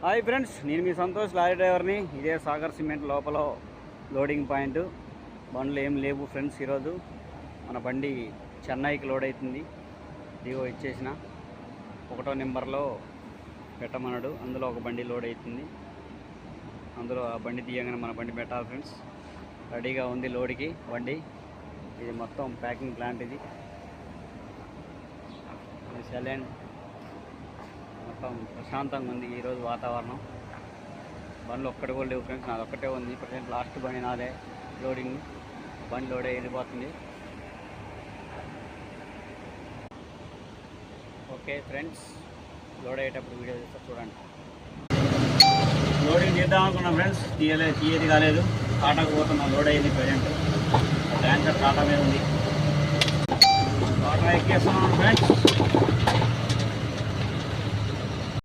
Hi friends, నేను మీ Santosh lorry డ్రైవర్ని. ఇదే సాగర్ సిమెంట్ లోపల లోడింగ్ పాయింట్. బండ్లు ఏం లేవు ఫ్రెండ్స్. ఈరోజు మన బండి చెన్నైకి లోడ్ అవుతుంది. ఇదిగో ఇచ్చేసిన 1వ నెంబర్లో పెట్టమన్నాడు. అందులో ఒక బండి లోడ్ అవుతుంది. అందులో ఆ బండి తీయగానే మన బండి పెట్టాలి ఫ్రెండ్స్. రెడీగా ఉంది లోడ్కి బండి. ఇది మొత్తం ప్యాకింగ్ ప్లాంట్. ఇది సెలెన్ మొత్తం ప్రశాంతంగా ఉంది ఈరోజు వాతావరణం. బండ్లు ఒక్కటి కూడా లేవు ఫ్రెండ్స్. నాది ఒక్కటే ఉంది ప్రజెంట్. లాస్ట్ బండి నాదే లోడింగ్. బండి లోడ్ వెళ్ళిపోతుంది. ఓకే ఫ్రెండ్స్, లోడ్ అయ్యేటప్పుడు వీడియో చేస్తా చూడండి. లోడింగ్ చేద్దాం అనుకున్నాం ఫ్రెండ్స్, తీయేది కాలేదు. టాటాకు పోతున్నాం. లోడ్ అయింది ప్రజెంట్. ట్యాంకర్ టాటా మీద ఉంది. టాటా ఎక్కేస్తున్నాం ఫ్రెండ్స్.